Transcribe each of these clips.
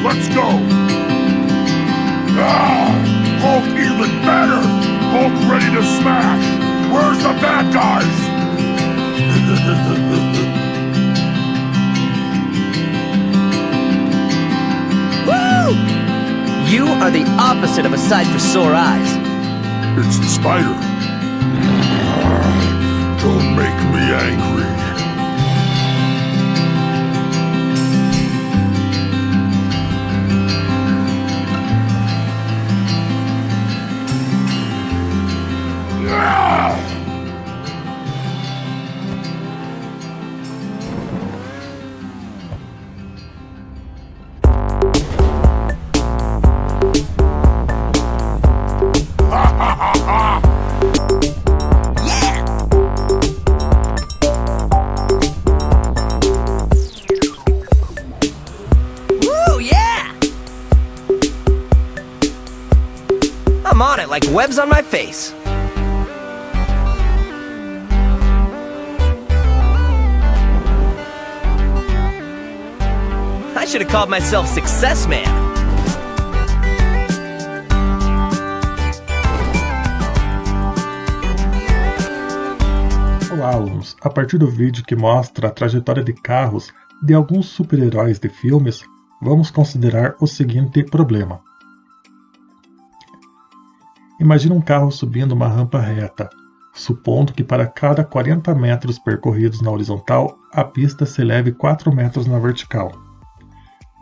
Let's go! Ah! Hulk even better! Hulk ready to smash! Where's the bad guys? Woo! You are the opposite of a sight for sore eyes. It's the spider. Don't make me angry. I'm on it like webs on my face. I should have called myself Success Man. Olá, alunos! A partir do vídeo que mostra a trajetória de carros de alguns super-heróis de filmes, vamos considerar o seguinte problema. Imagine um carro subindo uma rampa reta, supondo que para cada 40 metros percorridos na horizontal, a pista se eleve 4 metros na vertical.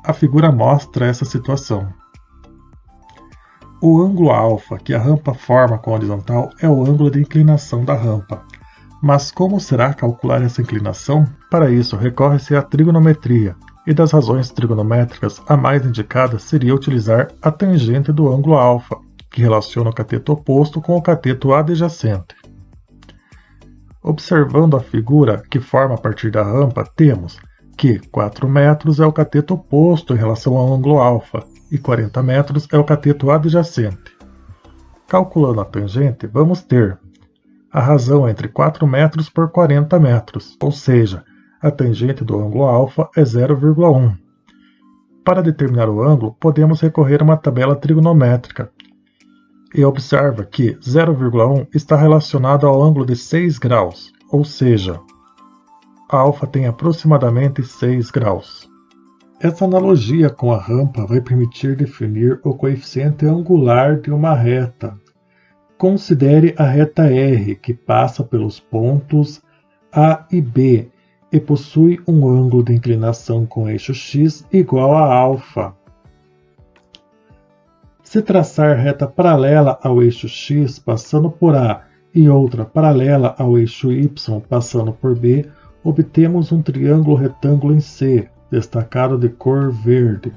A figura mostra essa situação. O ângulo alfa que a rampa forma com a horizontal é o ângulo de inclinação da rampa. Mas como será calcular essa inclinação? Para isso, recorre-se à trigonometria, e das razões trigonométricas, a mais indicada seria utilizar a tangente do ângulo alfa, que relaciona o cateto oposto com o cateto adjacente. Observando a figura que forma a partir da rampa, temos que 4 metros é o cateto oposto em relação ao ângulo alfa e 40 metros é o cateto adjacente. Calculando a tangente, vamos ter a razão entre 4 metros por 40 metros, ou seja, a tangente do ângulo alfa é 0,1. Para determinar o ângulo, podemos recorrer a uma tabela trigonométrica, e observa que 0,1 está relacionado ao ângulo de 6 graus, ou seja, alfa tem aproximadamente 6 graus. Essa analogia com a rampa vai permitir definir o coeficiente angular de uma reta. Considere a reta R, que passa pelos pontos A e B e possui um ângulo de inclinação com eixo x igual a alfa. Se traçar reta paralela ao eixo x passando por A e outra paralela ao eixo y passando por B, obtemos um triângulo retângulo em C, destacado de cor verde.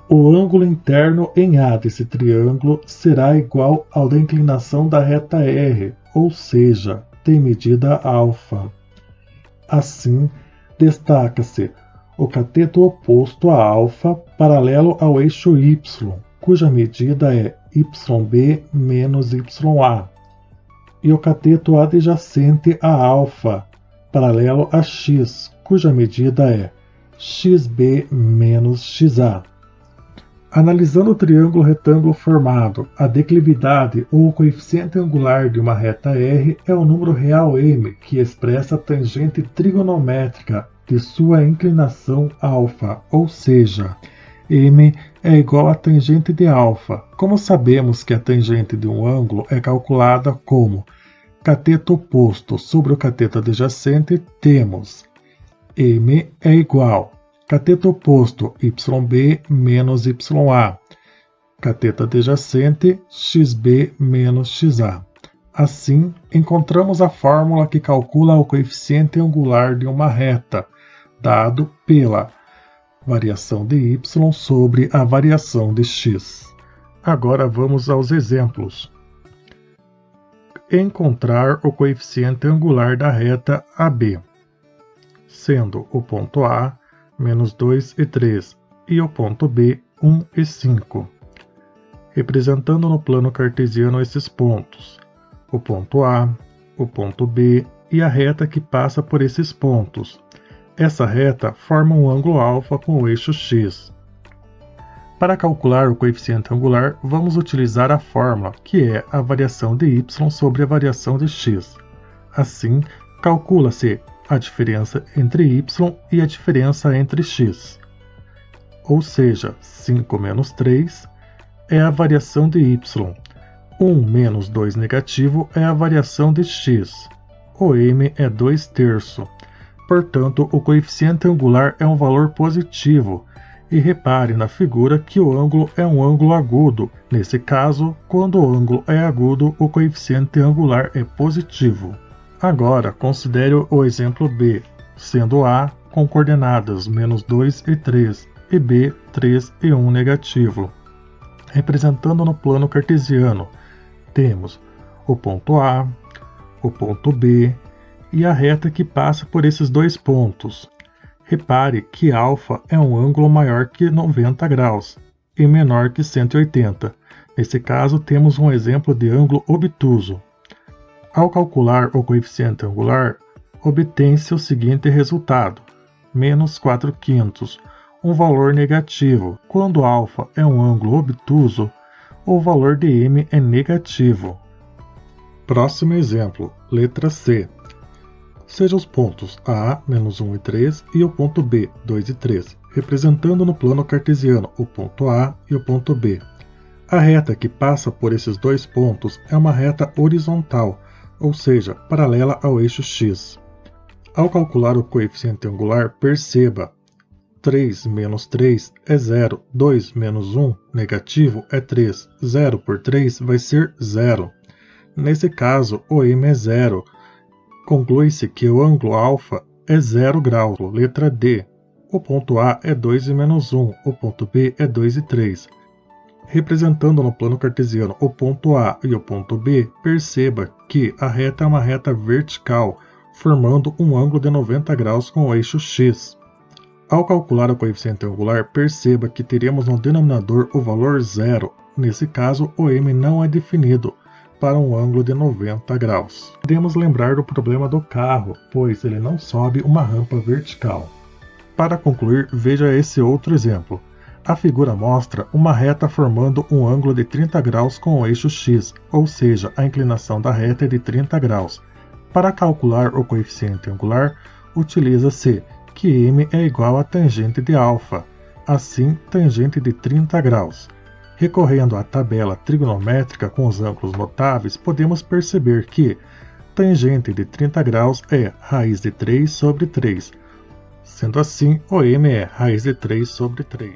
O ângulo interno em A desse triângulo será igual ao da inclinação da reta R, ou seja, tem medida alfa. Assim, destaca-se o cateto oposto a alfa paralelo ao eixo y, cuja medida é yb menos ya, e o cateto adjacente a alfa, paralelo a x, cuja medida é xb menos xa. Analisando o triângulo retângulo formado, a declividade ou o coeficiente angular de uma reta R é o número real m, que expressa a tangente trigonométrica de sua inclinação alfa, ou seja, m é igual à tangente de alfa. Como sabemos que a tangente de um ângulo é calculada como cateto oposto sobre o cateto adjacente, temos m é igual cateto oposto yb menos ya, cateto adjacente xb menos xa. Assim, encontramos a fórmula que calcula o coeficiente angular de uma reta, dado pela variação de y sobre a variação de x. Agora vamos aos exemplos. Encontrar o coeficiente angular da reta AB, sendo o ponto A menos 2 e 3 e o ponto B 1 e 5. Representando no plano cartesiano esses pontos, o ponto A, o ponto B e a reta que passa por esses pontos. Essa reta forma um ângulo alfa com o eixo x. Para calcular o coeficiente angular, vamos utilizar a fórmula, que é a variação de y sobre a variação de x. Assim, calcula-se a diferença entre y e a diferença entre x. Ou seja, 5 menos 3 é a variação de y. 1 menos 2 negativo é a variação de x. O m é 2/3. Portanto, o coeficiente angular é um valor positivo. E repare na figura que o ângulo é um ângulo agudo. Nesse caso, quando o ângulo é agudo, o coeficiente angular é positivo. Agora, considere o exemplo B, sendo A com coordenadas -2 e 3, e B 3 e 1 negativo. Representando no plano cartesiano, temos o ponto A, o ponto B e a reta que passa por esses dois pontos. Repare que α é um ângulo maior que 90 graus e menor que 180. Nesse caso, temos um exemplo de ângulo obtuso. Ao calcular o coeficiente angular, obtém-se o seguinte resultado: -4/5, um valor negativo. Quando α é um ângulo obtuso, o valor de m é negativo. Próximo exemplo, letra C. Seja os pontos A, -1 e 3 e o ponto B, 2 e 3, representando no plano cartesiano o ponto A e o ponto B. A reta que passa por esses dois pontos é uma reta horizontal, ou seja, paralela ao eixo x. Ao calcular o coeficiente angular, perceba: 3 menos 3 é 0, 2 menos 1 negativo é 3, 0 por 3 vai ser 0. Nesse caso, o m é 0. Conclui-se que o ângulo α é 0 graus, letra D. O ponto A é 2 e menos 1, o ponto B é 2 e 3. Representando no plano cartesiano o ponto A e o ponto B, perceba que a reta é uma reta vertical, formando um ângulo de 90 graus com o eixo x. Ao calcular o coeficiente angular, perceba que teremos no denominador o valor 0. Nesse caso, o m não é definido para um ângulo de 90 graus. Podemos lembrar do problema do carro, pois ele não sobe uma rampa vertical. Para concluir, veja esse outro exemplo. A figura mostra uma reta formando um ângulo de 30 graus com o eixo x, ou seja, a inclinação da reta é de 30 graus. Para calcular o coeficiente angular, utiliza-se que m é igual a tangente de α, assim, tangente de 30 graus. Recorrendo à tabela trigonométrica com os ângulos notáveis, podemos perceber que tangente de 30 graus é raiz de 3 sobre 3. Sendo assim, o m é raiz de 3 sobre 3.